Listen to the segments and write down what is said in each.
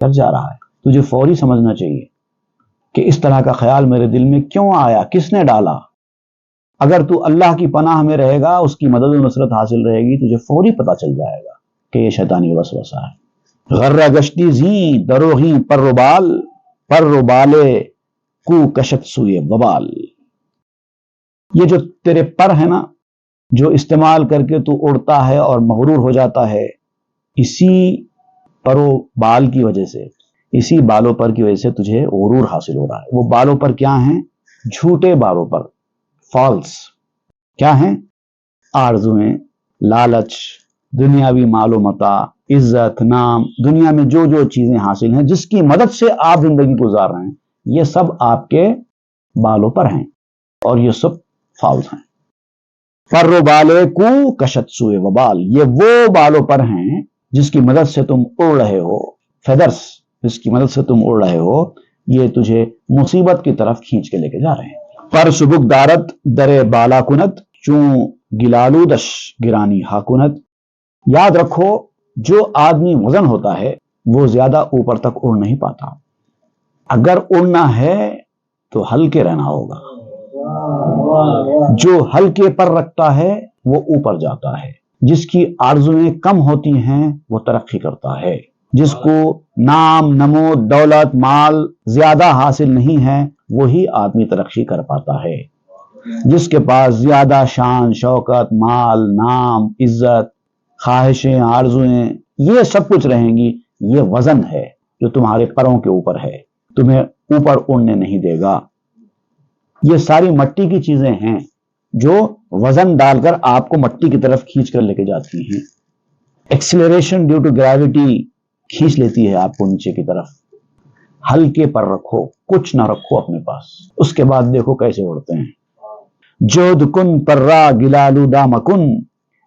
کر جا رہا ہے. تجھے فوری سمجھنا چاہیے کہ اس طرح کا خیال میرے دل میں کیوں آیا, کس نے ڈالا. اگر تو اللہ کی پناہ میں رہے گا, اس کی مدد و نصرت حاصل رہے گی, تجھے فوری پتہ چل جائے گا کہ یہ شیطانی وسوسہ ہے. غرہ گشتی زیں دروغیں پر و بالے کو کشت سوئے وبال. یہ جو تیرے پر ہے نا, جو استعمال کر کے تو اڑتا ہے اور مغرور ہو جاتا ہے, اسی پر و بال کی وجہ سے, اسی بالوں پر کی وجہ سے تجھے غرور حاصل ہو رہا ہے. وہ بالوں پر کیا ہیں؟ جھوٹے بالوں پر, فالس. کیا ہیں؟ آرزویں, لالچ, دنیاوی مال و متاع, عزت, نام, دنیا میں جو جو چیزیں حاصل ہیں جس کی مدد سے آپ زندگی گزار رہے ہیں, یہ سب آپ کے بالوں پر ہیں اور یہ سب فالس ہیں. پر و بالے کو کشت سوئے وبال, یہ وہ بالوں پر ہیں جس کی مدد سے تم اڑ رہے ہو, فیدرز, جس کی مدد سے تم اڑ رہے ہو, یہ تجھے مصیبت کی طرف کھینچ کے لے کے جا رہے ہیں. پر سبک دارت در بالا کنت چون گلالودش گرانی ہاکنت. یاد رکھو, جو آدمی وزن ہوتا ہے وہ زیادہ اوپر تک اڑ نہیں پاتا. اگر اڑنا ہے تو ہلکے رہنا ہوگا. جو ہلکے پر رکھتا ہے وہ اوپر جاتا ہے. جس کی آرزویں کم ہوتی ہیں وہ ترقی کرتا ہے. جس کو نام, نمود, دولت, مال زیادہ حاصل نہیں ہے وہی آدمی ترقی کر پاتا ہے. جس کے پاس زیادہ شان, شوکت, مال, نام, عزت, خواہشیں, آرزویں, یہ سب کچھ رہیں گی, یہ وزن ہے جو تمہارے پروں کے اوپر ہے, تمہیں اوپر اڑنے نہیں دے گا. یہ ساری مٹی کی چیزیں ہیں جو وزن ڈال کر آپ کو مٹی کی طرف کھینچ کر لے کے جاتی ہیں. ایکسیلریشن ڈیو ٹو گریوٹی کھینچ لیتی ہے آپ کو نیچے کی طرف. ہلکے پر رکھو, کچھ نہ رکھو اپنے پاس, اس کے بعد دیکھو کیسے اڑتے ہیں. جود کن پرا گلالودا مکن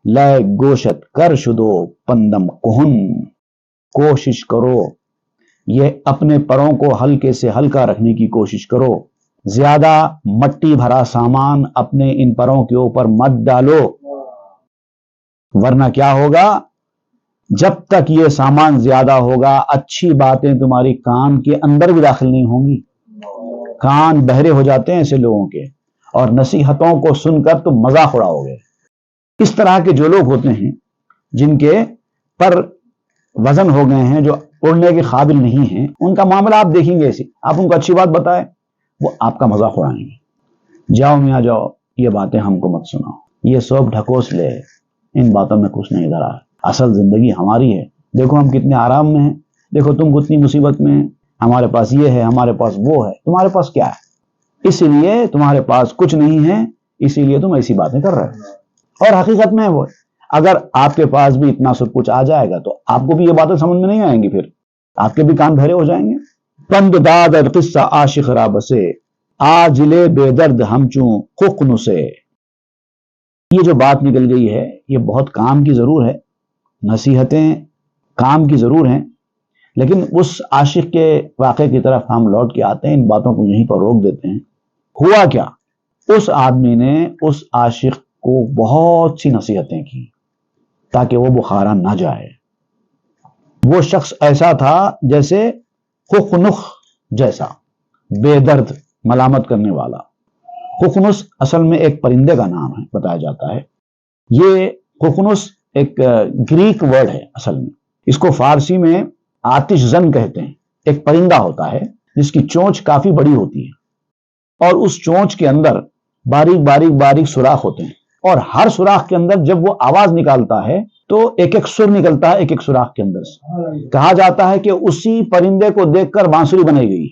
لے گوشت کر شدو پندم کہن. کوشش کرو, یہ اپنے پروں کو ہلکے سے ہلکا رکھنے کی کوشش کرو. زیادہ مٹی بھرا سامان اپنے ان پروں کے اوپر مت ڈالو, ورنہ کیا ہوگا, جب تک یہ سامان زیادہ ہوگا اچھی باتیں تمہاری کان کے اندر بھی داخل نہیں ہوں گی. کان بہرے ہو جاتے ہیں ایسے لوگوں کے, اور نصیحتوں کو سن کر تم مذاق اڑاؤ گے. اس طرح کے جو لوگ ہوتے ہیں جن کے پر وزن ہو گئے ہیں, جو اڑنے کے قابل نہیں ہیں, ان کا معاملہ آپ دیکھیں گے ایسی. آپ ان کو اچھی بات بتائیں, وہ آپ کا مذاق اڑائیں گے. جاؤ میاں جاؤ, یہ باتیں ہم کو مت سناؤ, یہ سب ڈھکوس لے, ان باتوں میں کچھ نہیں دھرا. اصل زندگی ہماری ہے, دیکھو ہم کتنے آرام میں ہیں, دیکھو تم کتنی مصیبت میں ہیں, ہمارے پاس یہ ہے, ہمارے پاس وہ ہے, تمہارے پاس کیا ہے؟ اسی لیے تمہارے پاس کچھ نہیں ہے, اسی لیے تم ایسی باتیں کر رہے ہو. اور حقیقت میں وہ, اگر آپ کے پاس بھی اتنا سب کچھ آ جائے گا تو آپ کو بھی یہ باتیں سمجھ میں نہیں آئیں گی, پھر آپ کے بھی کان بھرے ہو جائیں گے. پند داد قصہ عاشق را بسے آجلے بے درد ہم چوں خقن سے. یہ جو بات نکل گئی ہے یہ بہت کام کی ضرور ہے, نصیحتیں کام کی ضرور ہیں, لیکن اس عاشق کے واقعے کی طرف ہم لوٹ کے آتے ہیں, ان باتوں کو یہیں پر روک دیتے ہیں. ہوا کیا, اس آدمی نے اس عاشق کو بہت سی نصیحتیں کی تاکہ وہ بخارا نہ جائے. وہ شخص ایسا تھا جیسے خخنخ جیسا, بے درد, ملامت کرنے والا. خخنس اصل میں ایک پرندے کا نام ہے, بتایا جاتا ہے. یہ خخنس ایک گریک ورڈ ہے اصل میں. اس کو فارسی میں آتش زن کہتے ہیں. ایک پرندہ ہوتا ہے جس کی چونچ کافی بڑی ہوتی ہے, اور اس چونچ کے اندر باریک باریک باریک سوراخ ہوتے ہیں, اور ہر سوراخ کے اندر جب وہ آواز نکالتا ہے تو ایک ایک سر نکلتا ہے ایک ایک سوراخ کے اندر سے. کہا جاتا ہے کہ اسی پرندے کو دیکھ کر بانسری بنائی گئی,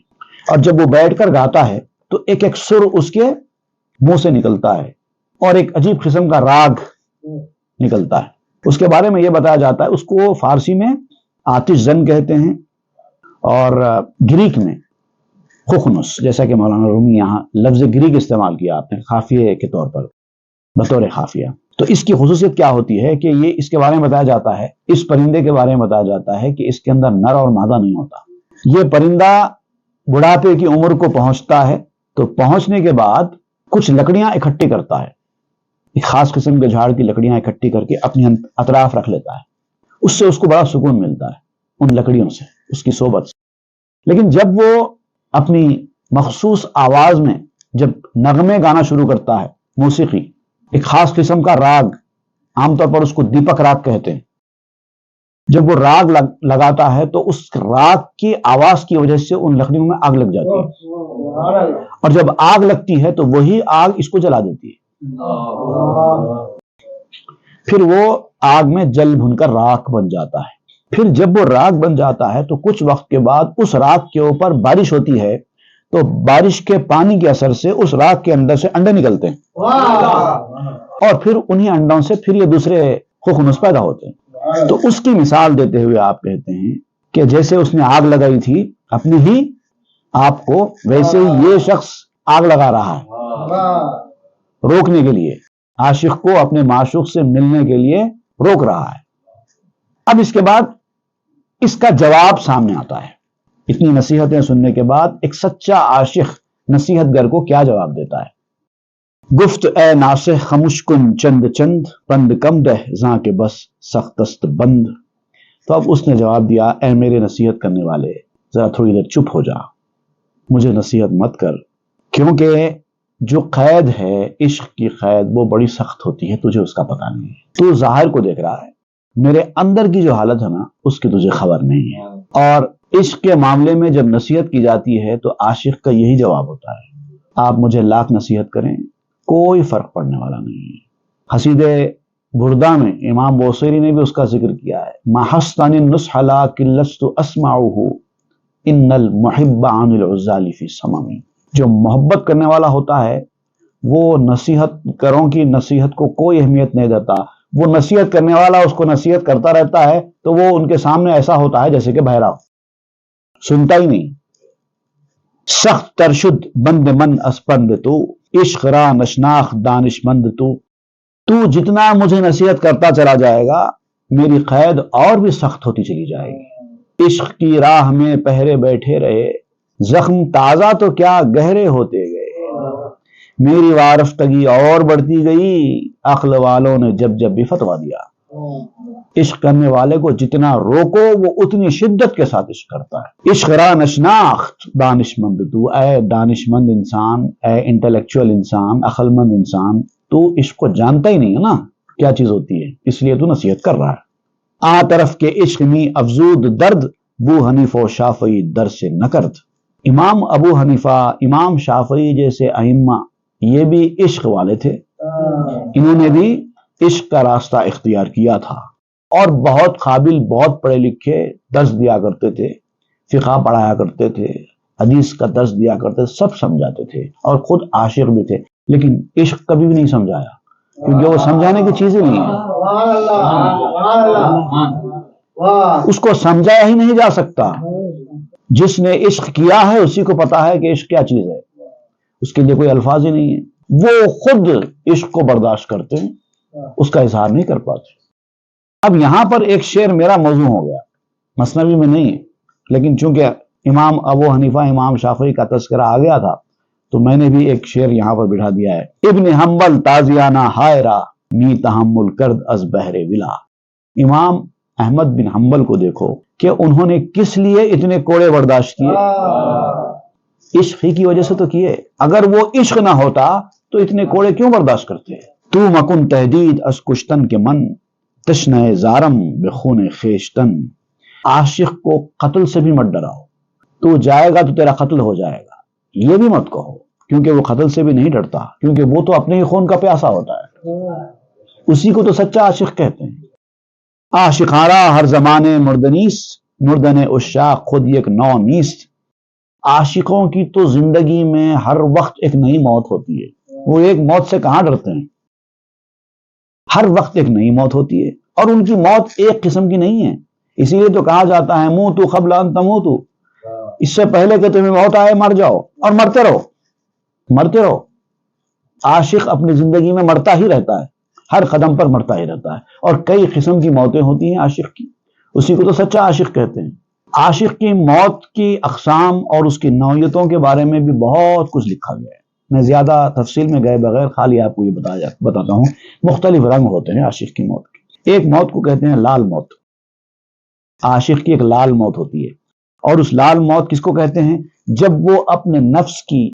اور جب وہ بیٹھ کر گاتا ہے تو ایک ایک سر اس کے منہ سے نکلتا ہے, اور ایک عجیب قسم کا راگ نکلتا ہے. اس کے بارے میں یہ بتایا جاتا ہے, اس کو فارسی میں آتش زن کہتے ہیں, اور گریک میں خخنس, جیسا کہ مولانا رومی یہاں لفظ گریک استعمال کیا آپ نے خافیے کے طور پر, بطور خافیہ. تو اس کی خصوصیت کیا ہوتی ہے کہ یہ اس کے بارے میں بتایا جاتا ہے, اس پرندے کے بارے میں بتایا جاتا ہے کہ اس کے اندر نر اور مادہ نہیں ہوتا. یہ پرندہ بڑھاپے کی عمر کو پہنچتا ہے تو پہنچنے کے بعد کچھ لکڑیاں اکٹھی کرتا ہے, ایک خاص قسم کے جھاڑ کی لکڑیاں اکٹھی کر کے اپنے اطراف رکھ لیتا ہے. اس سے اس کو بڑا سکون ملتا ہے ان لکڑیوں سے. اس کی صحبت سے. لیکن جب وہ اپنی مخصوص آواز میں جب نغمے گانا شروع کرتا ہے، موسیقی، ایک خاص قسم کا راگ، عام طور پر اس کو دیپک راگ کہتے ہیں، جب وہ راگ لگاتا ہے تو اس راگ کی آواز کی وجہ سے ان لکڑیوں میں آگ لگ جاتی ہے، اور جب آگ لگتی ہے تو وہی آگ اس کو جلا دیتی ہے، پھر وہ آگ میں جل بھن کر راکھ بن جاتا ہے. پھر جب وہ راگ بن جاتا ہے تو کچھ وقت کے بعد اس راگ کے اوپر بارش ہوتی ہے، تو بارش کے پانی کے اثر سے اس راگ کے اندر سے انڈے نکلتے ہیں، اور پھر انہی انڈوں سے پھر یہ دوسرے خخنس پیدا ہوتے ہیں. تو اس کی مثال دیتے ہوئے آپ کہتے ہیں کہ جیسے اس نے آگ لگائی تھی اپنی ہی آپ کو، ویسے ہی یہ شخص آگ لگا رہا ہے روکنے کے لیے، عاشق کو اپنے معشوق سے ملنے کے لیے روک رہا ہے. اب اس کے بعد اس کا جواب سامنے آتا ہے. اتنی نصیحتیں سننے کے بعد ایک سچا عاشق نصیحت گر کو کیا جواب دیتا ہے؟ گفت اے ناصح خمش کن چند چند، پند کم دہ زاں کے بس سختست بند. تو اب اس نے جواب دیا، اے میرے نصیحت کرنے والے، ذرا تھوڑی دیر چپ ہو جا، مجھے نصیحت مت کر، کیونکہ جو قید ہے عشق کی قید وہ بڑی سخت ہوتی ہے، تجھے اس کا پتہ نہیں ہے. تو ظاہر کو دیکھ رہا ہے، میرے اندر کی جو حالت ہے نا اس کی تجھے خبر نہیں ہے. اور عشق کے معاملے میں جب نصیحت کی جاتی ہے تو عاشق کا یہی جواب ہوتا ہے، آپ مجھے لاکھ نصیحت کریں کوئی فرق پڑنے والا نہیں ہے. حسید بردہ میں امام بوصیری نے بھی اس کا ذکر کیا ہے، ما حسن النصح لکن لست اسمعه ان المحب عن العزال فی صمم. جو محبت کرنے والا ہوتا ہے وہ نصیحت کروں کی نصیحت کو کوئی اہمیت نہیں دیتا، وہ نصیحت کرنے والا اس کو نصیحت کرتا رہتا ہے تو وہ ان کے سامنے ایسا ہوتا ہے جیسے کہ بہرا، سنتا ہی نہیں. سخت ترشد بند من اسپند تو، عشق را نشناخ دانش مند تو جتنا مجھے نصیحت کرتا چلا جائے گا میری قید اور بھی سخت ہوتی چلی جائے گی. عشق کی راہ میں پہرے بیٹھے رہے، زخم تازہ تو کیا گہرے ہوتے گئے، میری وارفتگی اور بڑھتی گئی، عقل والوں نے جب جب بھی فتویٰ دیا. عشق کرنے والے کو جتنا روکو وہ اتنی شدت کے ساتھ عشق کرتا ہے. عشق را نشناخت دانش مند تو، اے دانش مند انسان، اے انٹلیکچوئل انسان، عقل مند انسان، تو عشق کو جانتا ہی نہیں ہے نا کیا چیز ہوتی ہے، اس لیے تو نصیحت کر رہا ہے. آ طرف کے عشق میں افزود درد، بو حنیفہ و شافعی در سے نکرد. امام ابو حنیفہ، امام شافعی جیسے ائمہ یہ بھی عشق والے تھے، انہوں نے بھی عشق کا راستہ اختیار کیا تھا، اور بہت قابل، بہت پڑھے لکھے، درس دیا کرتے تھے، فقہ پڑھایا کرتے تھے، حدیث کا درس دیا کرتے تھے، سب سمجھاتے تھے، اور خود عاشق بھی تھے. لیکن عشق کبھی بھی نہیں سمجھایا کیونکہ وہ سمجھانے کی چیز ہی نہیں ہے، اس کو سمجھایا ہی نہیں جا سکتا. جس نے عشق کیا ہے اسی کو پتا ہے کہ عشق کیا چیز ہے، اس کے لیے کوئی الفاظ ہی نہیں ہے. وہ خود عشق کو برداشت کرتے ہیں، اس کا اظہار نہیں کر پاتے. اب یہاں پر ایک شعر میرا موضوع ہو گیا، مثنوی میں نہیں ہے، لیکن چونکہ امام ابو حنیفہ، امام شافعی کا تذکرہ آ گیا تھا تو میں نے بھی ایک شعر یہاں پر بٹھا دیا ہے. ابن حنبل تازیانہ ہائرہ، می تحمل کرد از بہر ولا. امام احمد بن حنبل کو دیکھو کہ انہوں نے کس لیے اتنے کوڑے برداشت کیے، عشق ہی کی وجہ سے تو کیے. اگر وہ عشق نہ ہوتا تو اتنے کوڑے کیوں برداشت کرتے؟ تو مکن تحدید از کشتن کے من، تشنہ زارم بخون خیشتن. عاشق کو قتل سے بھی مت ڈراؤ، تو جائے گا تو تیرا قتل ہو جائے گا، یہ بھی مت کہو، کیونکہ وہ قتل سے بھی نہیں ڈرتا، کیونکہ وہ تو اپنے ہی خون کا پیاسا ہوتا ہے، اسی کو تو سچا عاشق کہتے ہیں. عاشقارہ ہر زمانے مردنیس، مردن عشاق خود یک نو نیست. عاشقوں کی تو زندگی میں ہر وقت ایک نئی موت ہوتی ہے، وہ ایک موت سے کہاں ڈرتے ہیں، ہر وقت ایک نئی موت ہوتی ہے، اور ان کی موت ایک قسم کی نہیں ہے. اسی لیے تو کہا جاتا ہے موتوا قبل ان تموتوا، اس سے پہلے کہ تمہیں موت آئے مر جاؤ، اور مرتے رہو، مرتے رہو. عاشق اپنی زندگی میں مرتا ہی رہتا ہے، ہر قدم پر مرتا ہی رہتا ہے، اور کئی قسم کی موتیں ہوتی ہیں عاشق کی، اسی کو تو سچا عاشق کہتے ہیں. عاشق کی موت کی اقسام اور اس کی نوعیتوں کے بارے میں بھی بہت کچھ لکھا گیا ہے. میں زیادہ تفصیل میں گئے بغیر خالی آپ کو یہ بتاتا ہوں. مختلف رنگ ہوتے ہیں عاشق کی موت کے. ایک موت کو کہتے ہیں لال موت، عاشق کی ایک لال موت ہوتی ہے. اور اس لال موت کس کو کہتے ہیں؟ جب وہ اپنے نفس کی